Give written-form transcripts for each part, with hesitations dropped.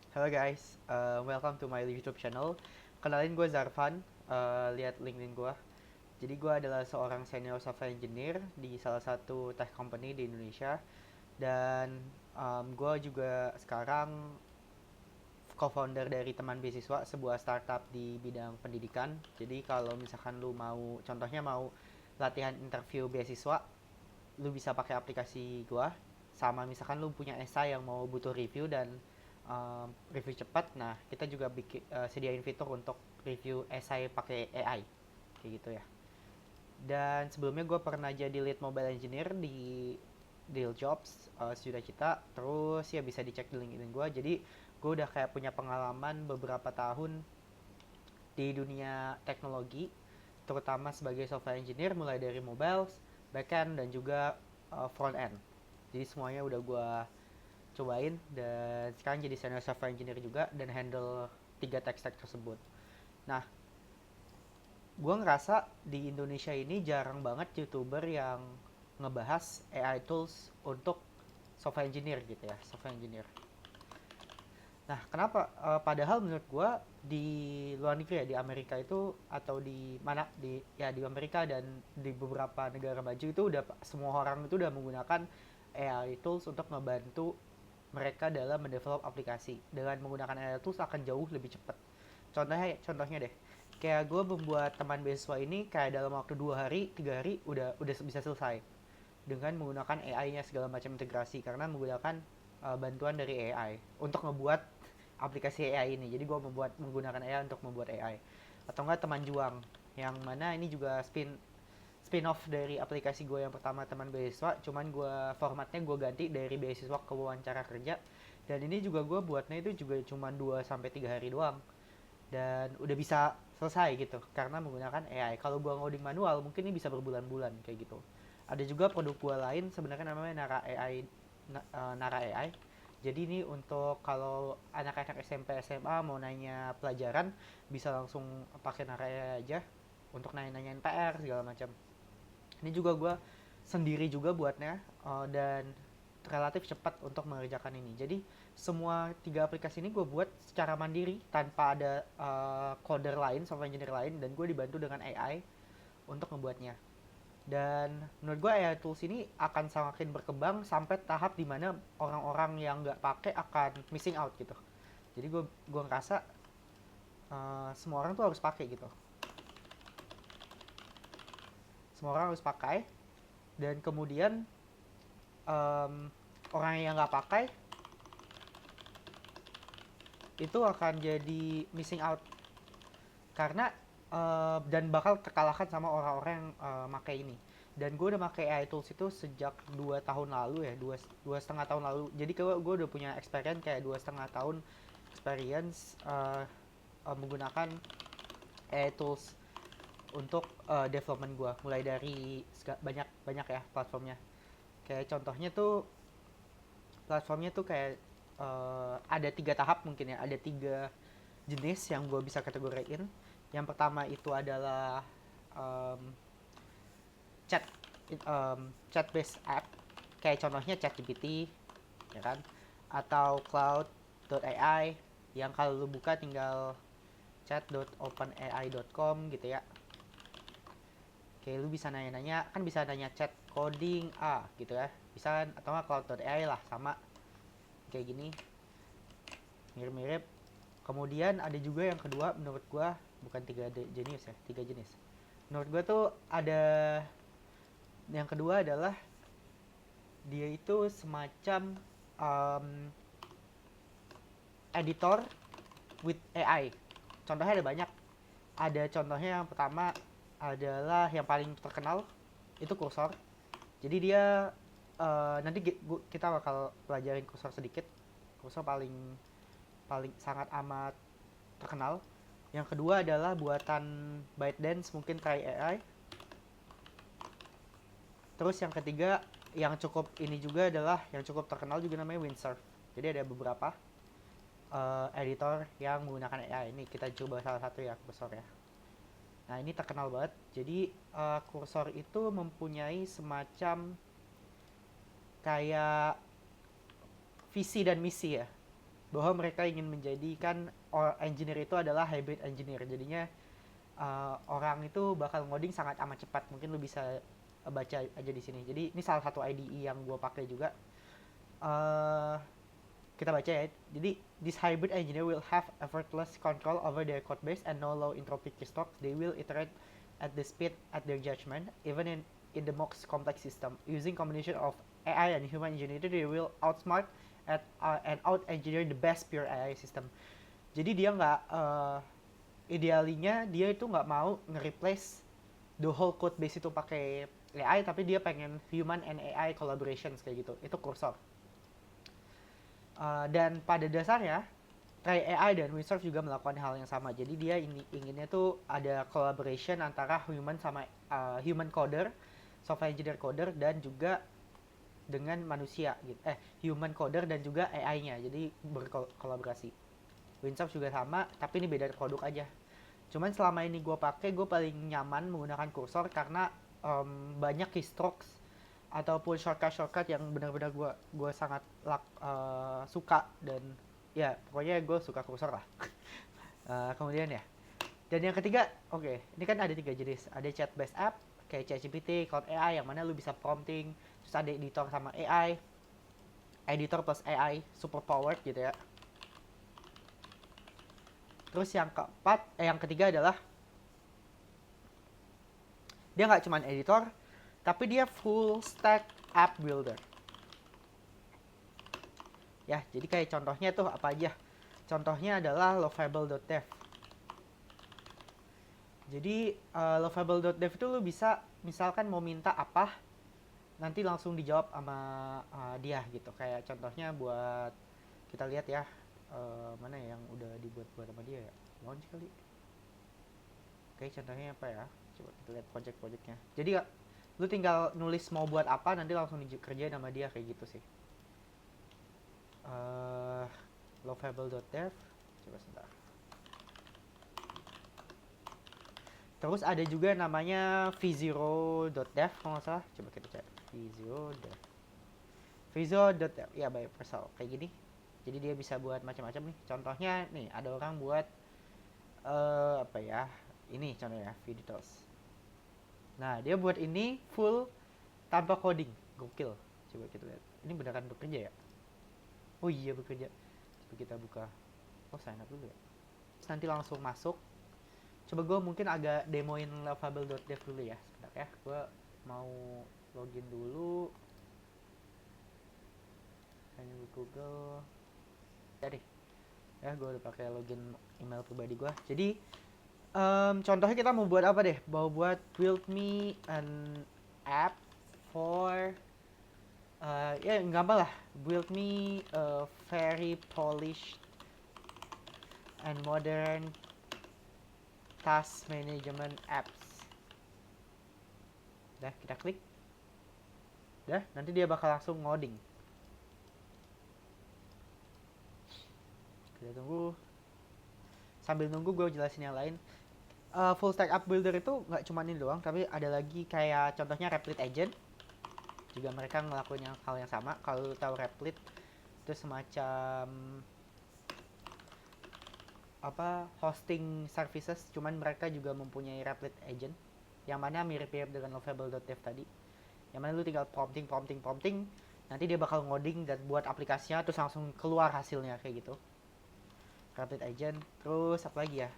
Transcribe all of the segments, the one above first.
Halo guys, welcome to my YouTube channel. Kenalin gue Zarfan, lihat LinkedIn gue. Jadi gue adalah seorang senior software engineer di salah satu tech company di Indonesia. Dan gue juga sekarang co-founder dari Teman Beasiswa, sebuah startup di bidang pendidikan. Jadi kalau misalkan lu mau, contohnya mau latihan interview beasiswa, lu bisa pakai aplikasi gua. Sama misalkan lu punya esai yang mau butuh review dan review cepat, nah kita juga bikin sediain fitur untuk review esai pakai AI kayak gitu ya. Dan sebelumnya gue pernah jadi lead mobile engineer di Deal Jobs, sejuta cita. Terus ya bisa dicek di LinkedIn gue. Jadi gue udah kayak punya pengalaman beberapa tahun di dunia teknologi, terutama sebagai software engineer mulai dari mobile, backend dan juga front end. Jadi semuanya udah gue cobain dan sekarang jadi senior software engineer juga dan handle tiga tech stack tersebut. Nah, gue ngerasa di Indonesia ini jarang banget youtuber yang ngebahas AI tools untuk software engineer gitu ya, software engineer. Nah, kenapa? Padahal menurut gue di luar negeri ya, di Amerika itu atau di mana di Amerika dan di beberapa negara maju itu udah semua orang itu udah menggunakan AI tools untuk ngebantu mereka dalam mendevelop aplikasi. Dengan menggunakan AI tools akan jauh lebih cepat. Contohnya deh, kayak gue membuat teman beasiswa ini kayak dalam waktu 2 hari, 3 hari udah bisa selesai dengan menggunakan AI-nya segala macam integrasi karena menggunakan bantuan dari AI untuk ngebuat aplikasi AI ini. Jadi gue menggunakan AI untuk membuat AI. Atau enggak teman juang yang mana ini juga spin off dari aplikasi gue yang pertama teman beasiswa, cuman gue formatnya gue ganti dari beasiswa ke wawancara kerja. Dan ini juga gue buatnya itu juga cuma 2 sampai 3 hari doang dan udah bisa selesai gitu karena menggunakan AI. Kalau gua ngoding manual mungkin ini bisa berbulan-bulan kayak gitu. Ada juga produk gua lain sebenarnya namanya Nara AI. Nara AI. Jadi ini untuk kalau anak-anak SMP SMA mau nanya pelajaran bisa langsung pakai Nara AI aja untuk nanya-nanyain PR segala macam. Ini juga gue sendiri juga buatnya, dan relatif cepat untuk mengerjakan ini. Jadi semua tiga aplikasi ini gue buat secara mandiri tanpa ada coder lain, software engineer lain, dan gue dibantu dengan AI untuk membuatnya. Dan menurut gue AI tools ini akan semakin berkembang sampai tahap dimana orang-orang yang nggak pakai akan missing out gitu. Jadi gue ngerasa semua orang tuh harus pakai gitu. Semua orang harus pakai dan kemudian um, orang yang nggak pakai itu akan jadi missing out karena dan bakal terkalahkan sama orang-orang yang pakai ini. Dan gue udah pakai AI tools itu sejak 2 tahun lalu ya, dua setengah tahun lalu. Jadi gue udah punya experience kayak 2,5 tahun experience menggunakan AI tools untuk development gue. Mulai dari banyak banyak ya platformnya. Kayak contohnya tuh platformnya tuh kayak ada 3 tahap mungkin ya, ada 3 jenis yang gue bisa kategoriin. Yang pertama itu adalah um, chat chat based app, kayak contohnya ChatGPT ya kan, atau cloud.ai yang kalau lu buka tinggal chat.openai.com gitu ya. Kayak lu bisa nanya-nanya, kan bisa nanya chat coding gitu ya, bisa kan, atau nggak cloud.ai lah sama kayak gini, mirip-mirip. Kemudian ada juga yang kedua menurut gua, bukan jenis ya, 3 jenis. Menurut gua tuh ada yang kedua adalah dia itu semacam um, editor with AI. Contohnya ada banyak. Ada contohnya yang pertama adalah yang paling terkenal itu Cursor. Jadi dia nanti kita bakal pelajarin Cursor sedikit. Cursor paling paling sangat amat terkenal. Yang kedua adalah buatan ByteDance, mungkin Try AI. Terus yang ketiga yang cukup ini juga adalah yang cukup terkenal juga namanya Windsurf. Jadi ada beberapa editor yang menggunakan AI. Ini kita coba salah satu ya, Cursor ya. Nah ini terkenal banget. Jadi Cursor itu mempunyai semacam kayak visi dan misi ya. bahwa mereka ingin menjadikan engineer itu adalah hybrid engineer. Jadinya orang itu bakal ngoding sangat amat cepat. Mungkin lu bisa baca aja di sini. Jadi ini salah satu IDE yang gue pakai juga. uh, Kita baca ya. Jadi this hybrid engineer will have effortless control over their code base and no low entropy keystrokes. They will iterate at the speed at their judgment, even in the most complex system. Using combination of AI and human ingenuity, they will outsmart and out engineer the best pure AI system. Jadi dia nggak idealinya dia itu nggak mau nge-replace the whole code base itu pakai AI, tapi dia pengen human and AI collaborations kayak gitu. Itu Cursor. Dan pada dasarnya Try AI dan Windsurf juga melakukan hal yang sama. Jadi dia inginnya tuh ada collaboration antara human sama human coder, software engineer coder, dan juga dengan manusia gitu. Human coder dan juga AI-nya. Jadi berkolaborasi. Windsurf juga sama, tapi ini beda produk aja. Cuman selama ini gue pakai, gue paling nyaman menggunakan Cursor karena banyak keystrokes ataupun shortcut yang benar-benar gue sangat suka, dan ya pokoknya gue suka Cursor lah. Kemudian ya, dan yang ketiga, ini kan ada 3 jenis. Ada chat based app kayak ChatGPT, Cloud AI, yang mana lu bisa prompting. Terus ada editor sama AI, editor plus AI super powered gitu ya. Terus yang ketiga adalah dia nggak cuma editor, tapi dia full stack app builder. Ya, jadi kayak contohnya tuh apa aja? Contohnya adalah lovable.dev. Jadi lovable.dev itu lu bisa misalkan mau minta apa, nanti langsung dijawab sama dia gitu. Kayak contohnya buat kita lihat ya, mana yang udah dibuat sama dia ya? Launch kali. Oke, contohnya apa ya? Coba kita lihat project-projectnya. Jadi lu tinggal nulis mau buat apa, nanti langsung dikerjain sama dia kayak gitu sih. Lovable.dev, coba sebentar. Terus ada juga namanya v0.dev kalau nggak salah. Coba kita cek v0.dev ya, by Persal kayak gini. Jadi dia bisa buat macam-macam nih. Contohnya nih, ada orang buat apa ya? Ini contohnya Viditals. Nah, dia buat ini full tanpa coding. Gokil. Coba kita lihat. Ini beneran bekerja ya? Oh iya, bekerja. Coba kita buka. Oh, sign up dulu ya. Terus nanti langsung masuk. Coba gue mungkin agak demoin lovable.dev dulu ya. Sebentar ya. Gue mau login dulu. Hanya Google. Jadi ya, gue udah pakai login email pribadi gue. Jadi contohnya kita mau buat apa deh? Mau buat build me an app for ya gampang lah. Build me a very polished and modern task management apps. Dah, kita klik. Dah, nanti dia bakal langsung ngoding. Kita tunggu. Sambil nunggu gue jelasin yang lain. Full stack app builder itu nggak cuma ini doang, tapi ada lagi kayak contohnya Replit Agent. Juga mereka ngelakuin hal yang sama. Kalau tahu Replit itu semacam hosting services, cuman mereka juga mempunyai Replit Agent yang mana mirip-mirip dengan lovable.dev tadi. Yang mana lu tinggal prompting, nanti dia bakal ngoding dan buat aplikasinya, terus langsung keluar hasilnya kayak gitu. Replit Agent. Terus apa lagi ya?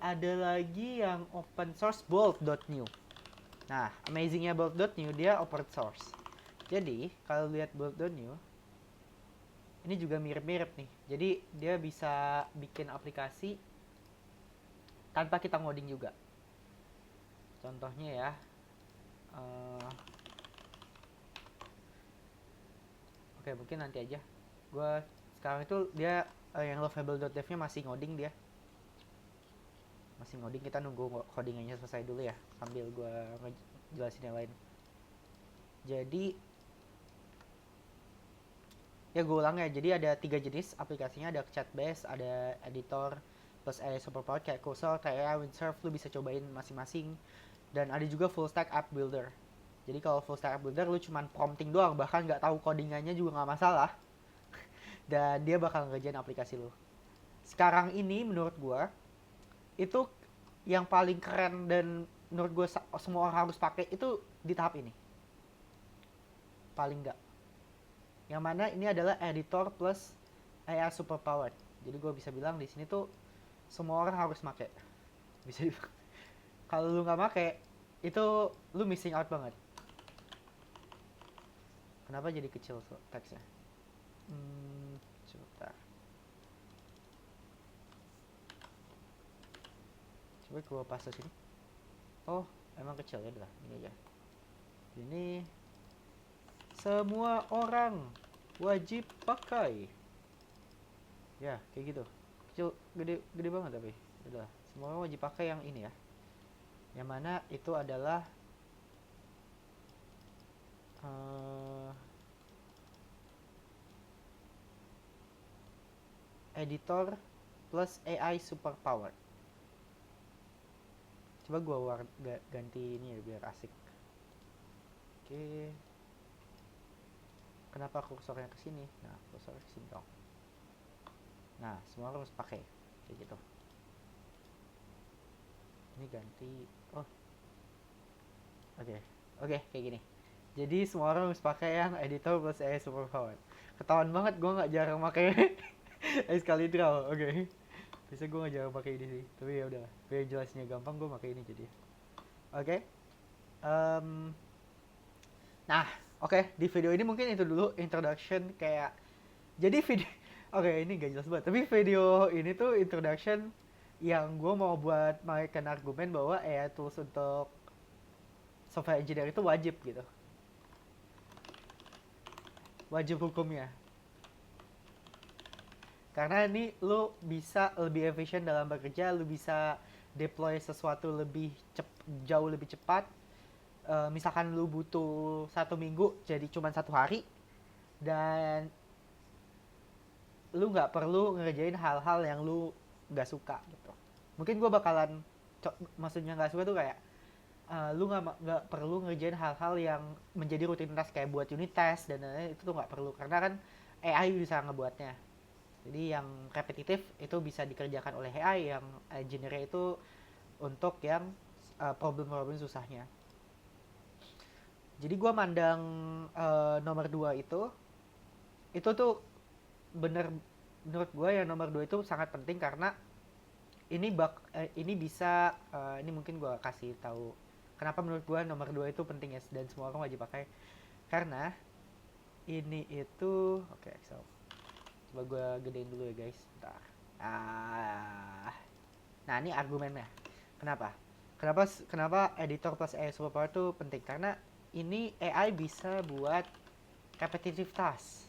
Ada lagi yang open source, bolt.new. Nah, amazingnya bolt.new, dia open source. Jadi kalau lihat bolt.new, ini juga mirip-mirip nih. Jadi dia bisa bikin aplikasi tanpa kita ngoding juga. Contohnya ya, oke, mungkin nanti aja. Gue sekarang itu dia yang lovable.dev-nya masih ngoding dia. Masih ngoding, kita nunggu codingannya selesai dulu ya, sambil gue ngejelasin yang lain. Jadi ya gue ulang ya, jadi ada 3 jenis aplikasinya. Ada chat based, ada editor plus AI superpower kayak Cursor, kayak Windsurf, lu bisa cobain masing-masing. Dan ada juga full stack app builder. Jadi kalau full stack app builder lu cuman prompting doang, bahkan nggak tahu codingannya juga nggak masalah. dan dia bakal ngerjain aplikasi lo. Sekarang ini menurut gua itu yang paling keren dan menurut gua semua orang harus pakai itu di tahap ini. Paling enggak. Yang mana ini adalah editor plus AI superpowered. Jadi gua bisa bilang di sini tuh semua orang harus pakai. Bisa kalau lu nggak pakai itu lu missing out banget. Kenapa jadi kecil teksnya? Sebentar. Coba gua paste sini. Oh, emang kecil ya, udah ini aja. Ini semua orang wajib pakai. Ya, kayak gitu. Kecil, gede banget tapi. Udah, semua orang wajib pakai yang ini ya. Yang mana itu adalah editor plus AI superpower. Coba gua ganti ini ya biar asik. Oke. Kenapa kursornya ke sini? Nah, kursornya ke sini dong. Nah, semua harus pakai kayak gitu. Ini ganti. Oh. Oke, kayak gini. Jadi semua orang harus pakai yang editor plus AI superpower. Ketahuan banget gue nggak jarang pakai sekali draw. Oke. Bisa gue nggak jarang pakai ini sih. Tapi ya udah, biar jelasnya gampang gue pakai ini jadi. Oke. Nah, oke, di video ini mungkin itu dulu introduction kayak. Jadi video ini gak jelas banget. Tapi video ini tuh introduction yang gue mau buat mainkan argumen bahwa AI tools untuk software engineer itu wajib gitu. Wajib hukumnya. Karena ini lu bisa lebih efisien dalam bekerja, lu bisa deploy sesuatu jauh lebih cepat. Misalkan lu butuh 1 minggu jadi cuma 1 hari, dan lu nggak perlu ngerjain hal-hal yang lu nggak suka gitu. Mungkin gue bakalan maksudnya nggak suka tuh kayak lu nggak perlu ngerjain hal-hal yang menjadi rutinitas kayak buat unit test dan lain-lain. Itu tuh nggak perlu karena kan AI bisa ngebuatnya. Jadi yang repetitif itu bisa dikerjakan oleh AI, yang engineer itu untuk yang problem-problem susahnya. Jadi gue mandang nomor 2 itu tuh bener, menurut gue yang nomor 2 itu sangat penting karena ini bisa ini mungkin gue kasih tahu kenapa menurut gue nomor 2 itu penting ya dan semua orang wajib pakai. Karena ini itu oke, Excel. Coba gue gedein dulu ya guys, bentar. Nah ini argumennya. Kenapa editor plus AI superpower itu penting? Karena ini AI bisa buat repetitive task.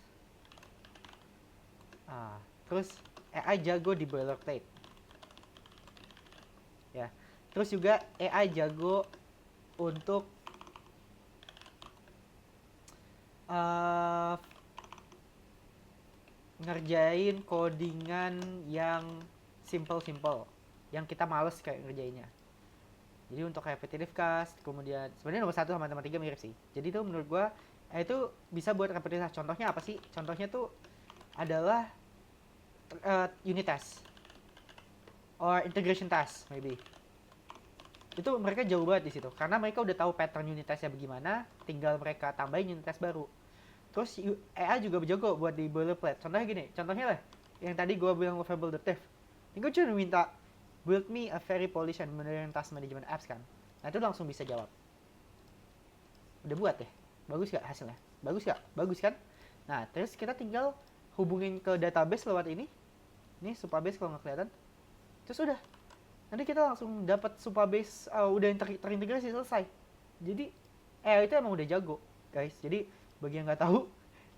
Terus AI jago di boilerplate. Ya. Terus juga AI jago untuk ngerjain codingan yang simple yang kita males kayak ngerjainnya. Jadi untuk repetitive task, kemudian sebenarnya nomor 1 sama nomor 3 mirip sih. Jadi itu menurut gua itu bisa buat repetitive task. Contohnya apa sih? Contohnya tuh adalah unit test or integration task maybe. Itu mereka jauh banget di situ karena mereka udah tahu pattern unit testnya bagaimana, tinggal mereka tambahin unit test baru. Terus AI juga berjago buat di boilerplate. Contohnya lah yang tadi gue bilang lovable dev. Ini gue cuma minta build me a very polished and modern task management apps kan. Nah itu langsung bisa jawab. Udah buat deh. Bagus gak hasilnya? Bagus kan? Nah terus kita tinggal hubungin ke database lewat ini. Ini Supabase kalau nggak kelihatan. Terus udah. Nanti kita langsung dapat Supabase udah terintegrasi, selesai. Jadi itu emang udah jago guys. Jadi bagi yang nggak tahu,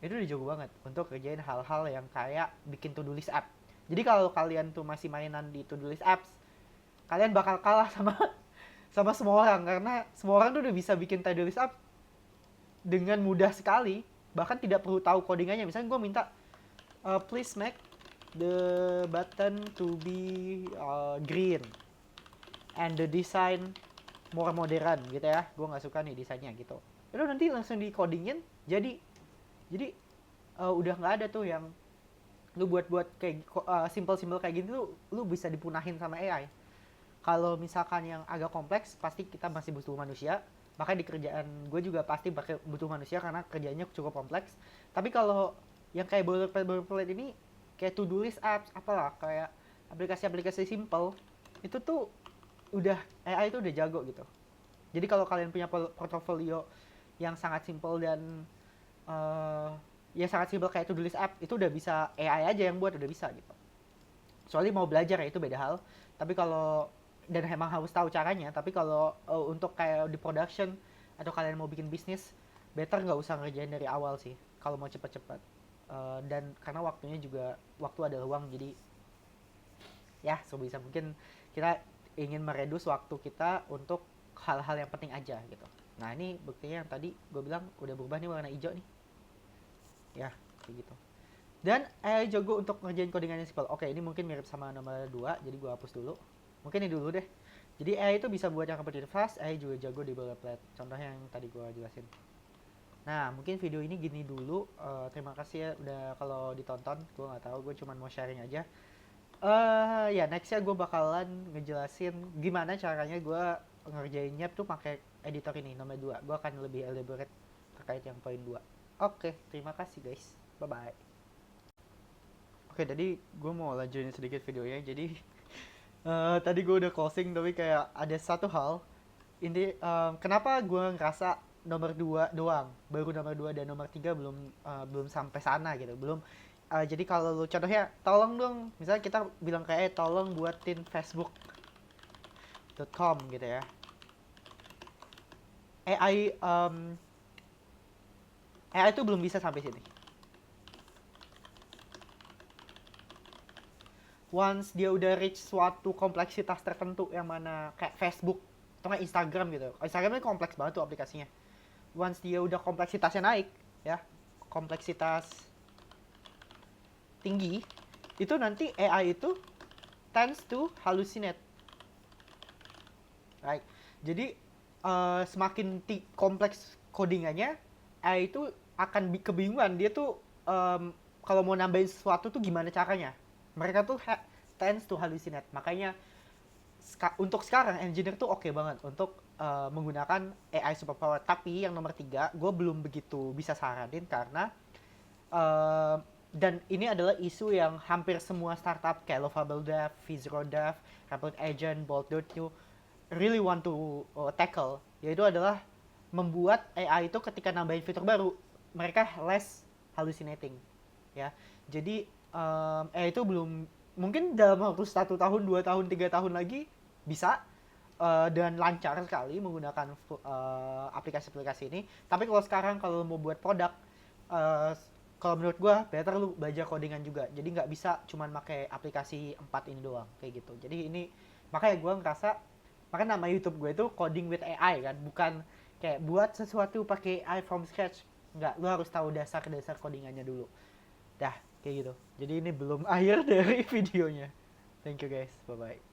itu udah jago banget untuk kerjain hal-hal yang kayak bikin to-do list app. Jadi kalau kalian tuh masih mainan di to-do list apps, kalian bakal kalah sama semua orang karena semua orang tuh udah bisa bikin to-do list app dengan mudah sekali, bahkan tidak perlu tahu codingannya. Misalnya gue minta please make the button to be green and the design more modern gitu ya. Gue nggak suka nih desainnya gitu. Itu nanti langsung di codingin jadi udah nggak ada tuh yang lu buat kayak simple kayak gini lu bisa dipunahin sama AI. Kalau misalkan yang agak kompleks pasti kita masih butuh manusia, makanya di kerjaan gue juga pasti pakai butuh manusia karena kerjanya cukup kompleks. Tapi kalau yang kayak boilerplate ini kayak to do list apps apalah kayak aplikasi-aplikasi simple itu tuh udah AI itu udah jago gitu. Jadi kalau kalian punya portofolio yang sangat simple dan uh, ya sangat simple kayak to do list app itu udah bisa AI aja yang buat, udah bisa gitu. Soalnya mau belajar ya itu beda hal. Tapi kalau dan emang harus tahu caranya. Tapi kalau untuk kayak di production atau kalian mau bikin bisnis, better nggak usah ngerjain dari awal sih. Kalau mau cepet-cepet. Dan karena waktunya juga waktu adalah uang, jadi ya sebisa mungkin kita ingin meredus waktu kita untuk hal-hal yang penting aja gitu. Nah ini buktinya yang tadi gue bilang udah berubah nih warna hijau nih. Ya kayak gitu. Dan AI jago untuk ngerjain codingan yang simple. Oke, ini mungkin mirip sama nomor 2, jadi gue hapus dulu. Mungkin ini dulu deh. Jadi AI itu bisa buat yang competitive fast, AI juga jago di boilerplate. Contohnya yang tadi gue jelasin. Nah, mungkin video ini gini dulu. Terima kasih ya udah kalau ditonton. Gue nggak tahu, gue cuma mau sharing aja. Ya nextnya gue bakalan ngejelasin gimana caranya gue ngerjainnya tuh pakai editor ini nomor 2. Gue akan lebih elaborate terkait yang poin 2. Oke, terima kasih guys. Bye bye. Oke, tadi gue mau lanjutin sedikit videonya. Jadi tadi gue udah closing tapi kayak ada satu hal. Ini kenapa gue ngerasa nomor 2 doang, baru nomor 2 dan nomor 3 belum sampai sana gitu. Belum jadi kalau lu contohnya tolong dong, misalnya kita bilang kayak tolong buatin facebook.com gitu ya. AI itu belum bisa sampai sini. Once dia udah reach suatu kompleksitas tertentu yang mana kayak Facebook atau kayak Instagram gitu. Instagram ini kompleks banget tuh aplikasinya. Once dia udah kompleksitasnya naik ya, kompleksitas tinggi, itu nanti AI itu tends to hallucinate. Right. Jadi semakin kompleks codingannya, AI itu akan kebingungan. Dia tuh kalau mau nambahin sesuatu tuh gimana caranya. Mereka tuh tends to hallucinate. Makanya untuk sekarang engineer tuh oke banget untuk menggunakan AI superpower. Tapi yang nomor 3 gue belum begitu bisa saranin karena dan ini adalah isu yang hampir semua startup kayak Lovable Dev, Vizro Dev, Rapid Agent, Bolt.new really want to tackle, yaitu adalah membuat AI itu ketika nambahin fitur baru mereka less hallucinating ya. Jadi AI itu belum mungkin dalam waktu 1 tahun, 2 tahun, 3 tahun lagi bisa dan lancar sekali menggunakan aplikasi-aplikasi ini. Tapi kalau sekarang kalau mau buat produk, kalau menurut gue better lu belajar codingan juga. Jadi nggak bisa cuman pakai aplikasi 4 ini doang kayak gitu. Jadi ini makanya gue ngerasa, makanya nama YouTube gue itu coding with AI kan, bukan kayak buat sesuatu pakai AI from scratch. Nggak, lu harus tahu dasar-dasar codingannya dulu. Dah, kayak gitu. Jadi ini belum akhir dari videonya. Thank you guys, bye bye.